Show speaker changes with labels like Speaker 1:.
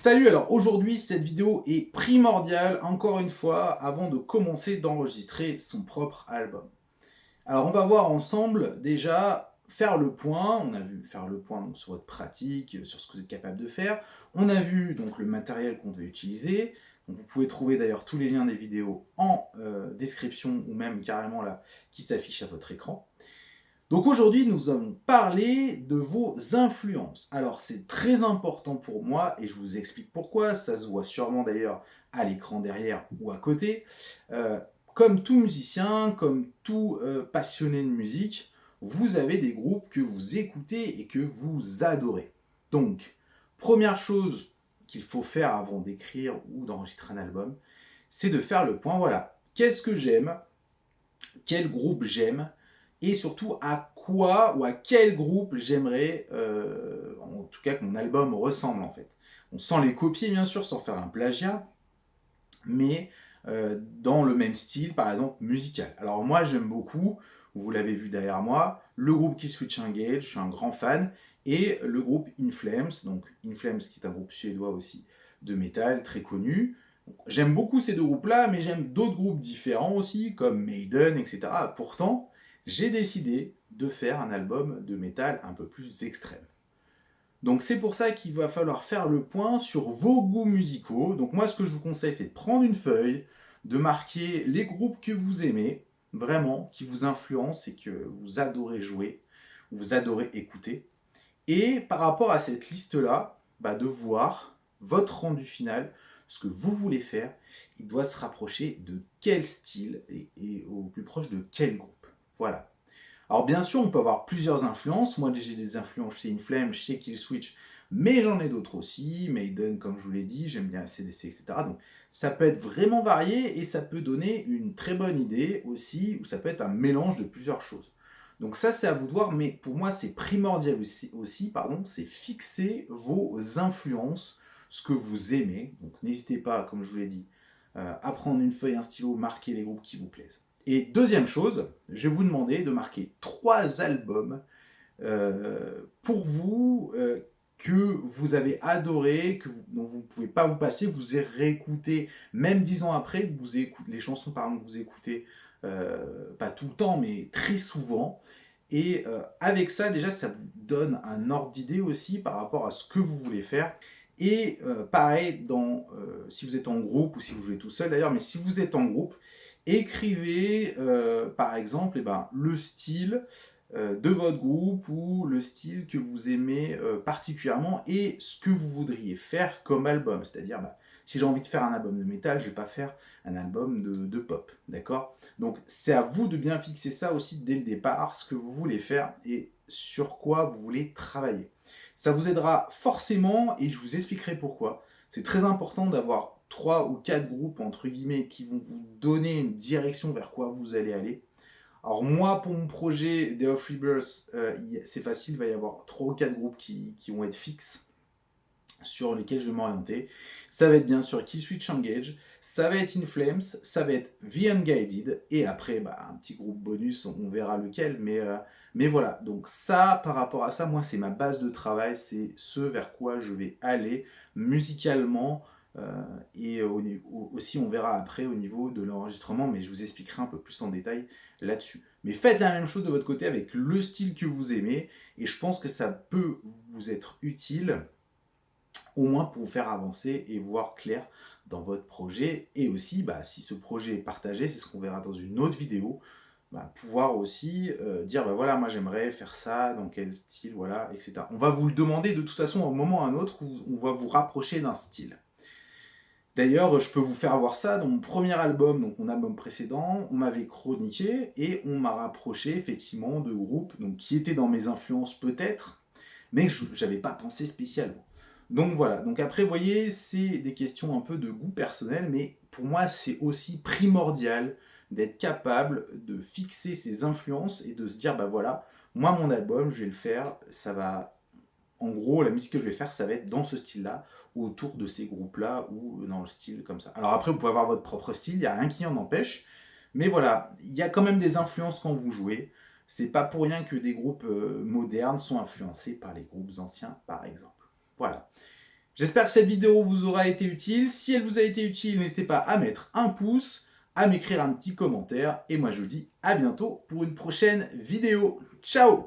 Speaker 1: Salut, alors aujourd'hui cette vidéo est primordiale encore une fois avant de commencer d'enregistrer son propre album. Alors on va voir ensemble déjà faire le point, on a vu faire le point donc, sur votre pratique, sur ce que vous êtes capable de faire, on a vu donc le matériel qu'on devait utiliser, donc vous pouvez trouver d'ailleurs tous les liens des vidéos en description ou même carrément là qui s'affichent à votre écran. Donc aujourd'hui, nous allons parler de vos influences. Alors c'est très important pour moi et je vous explique pourquoi, ça se voit sûrement d'ailleurs à l'écran derrière ou à côté. Comme tout musicien, comme tout passionné de musique, vous avez des groupes que vous écoutez et que vous adorez. Donc, première chose qu'il faut faire avant d'écrire ou d'enregistrer un album, c'est de faire le point, voilà, qu'est-ce que j'aime, quel groupe j'aime, et surtout à quoi ou à quel groupe j'aimerais, en tout cas que mon album ressemble en fait. On sent les copier bien sûr sans faire un plagiat, mais dans le même style par exemple musical. Alors moi j'aime beaucoup, vous l'avez vu derrière moi, le groupe Killswitch Engage, je suis un grand fan, et le groupe In Flames, donc In Flames qui est un groupe suédois aussi de métal très connu. J'aime beaucoup ces deux groupes-là, mais j'aime d'autres groupes différents aussi, comme Maiden, etc. Pourtant, j'ai décidé de faire un album de métal un peu plus extrême. Donc c'est pour ça qu'il va falloir faire le point sur vos goûts musicaux. Donc moi ce que je vous conseille c'est de prendre une feuille, de marquer les groupes que vous aimez, vraiment, qui vous influencent et que vous adorez jouer, vous adorez écouter. Et par rapport à cette liste-là, de voir votre rendu final, ce que vous voulez faire, il doit se rapprocher de quel style et au plus proche de quel groupe. Voilà. Alors bien sûr, on peut avoir plusieurs influences. Moi, j'ai des influences chez Inflames, chez Killswitch, mais j'en ai d'autres aussi. Maiden, comme je vous l'ai dit, j'aime bien ACDC, etc. Donc ça peut être vraiment varié et ça peut donner une très bonne idée aussi, ou ça peut être un mélange de plusieurs choses. Donc ça, c'est à vous de voir, mais pour moi, c'est primordial aussi, c'est fixer vos influences, ce que vous aimez. Donc n'hésitez pas, comme je vous l'ai dit, à prendre une feuille, un stylo, marquer les groupes qui vous plaisent. Et deuxième chose, je vais vous demander de marquer 3 albums pour vous que vous avez adoré, dont vous ne pouvez pas vous passer, vous avez réécouté, même 10 ans après, vous écoutez, les chansons par exemple que vous écoutez, pas tout le temps, mais très souvent. Et avec ça, déjà, ça vous donne un ordre d'idée aussi par rapport à ce que vous voulez faire. Et pareil, si vous êtes en groupe ou si vous jouez tout seul d'ailleurs, mais si vous êtes en groupe, écrivez par exemple le style de votre groupe ou le style que vous aimez particulièrement et ce que vous voudriez faire comme album. C'est-à-dire, si j'ai envie de faire un album de métal, je ne vais pas faire un album de pop, d'accord? Donc c'est à vous de bien fixer ça aussi dès le départ, ce que vous voulez faire et sur quoi vous voulez travailler. Ça vous aidera forcément et je vous expliquerai pourquoi. C'est très important d'avoir 3 ou 4 groupes, entre guillemets, qui vont vous donner une direction vers quoi vous allez aller. Alors moi, pour mon projet Day of Rebirth, c'est facile, il va y avoir 3 ou 4 groupes qui vont être fixes, sur lesquels je vais m'orienter. Ça va être bien sûr Killswitch Engage, ça va être In Flames, ça va être The Unguided, et après, un petit groupe bonus, on verra lequel, mais voilà. Donc ça, par rapport à ça, moi, c'est ma base de travail, c'est ce vers quoi je vais aller musicalement, et aussi, on verra après au niveau de l'enregistrement, mais je vous expliquerai un peu plus en détail là-dessus. Mais faites la même chose de votre côté avec le style que vous aimez, et je pense que ça peut vous être utile au moins pour vous faire avancer et voir clair dans votre projet. Et aussi, si ce projet est partagé, c'est ce qu'on verra dans une autre vidéo, pouvoir aussi dire, voilà, moi j'aimerais faire ça, dans quel style, voilà, etc. On va vous le demander de toute façon, à un moment ou à un autre, où on va vous rapprocher d'un style. D'ailleurs, je peux vous faire voir ça dans mon premier album, donc mon album précédent, on m'avait chroniqué et on m'a rapproché effectivement de groupes donc, qui étaient dans mes influences peut-être, mais je n'avais pas pensé spécialement. Donc voilà, donc après, vous voyez, c'est des questions un peu de goût personnel, mais pour moi, c'est aussi primordial d'être capable de fixer ses influences et de se dire, voilà, moi, mon album, je vais le faire, ça va... En gros, la musique que je vais faire, ça va être dans ce style-là, autour de ces groupes-là, ou dans le style comme ça. Alors après, vous pouvez avoir votre propre style, il n'y a rien qui en empêche, mais voilà, il y a quand même des influences quand vous jouez. C'est pas pour rien que des groupes modernes sont influencés par les groupes anciens, par exemple. Voilà. J'espère que cette vidéo vous aura été utile. Si elle vous a été utile, n'hésitez pas à mettre un pouce, à m'écrire un petit commentaire. Et moi, je vous dis à bientôt pour une prochaine vidéo. Ciao!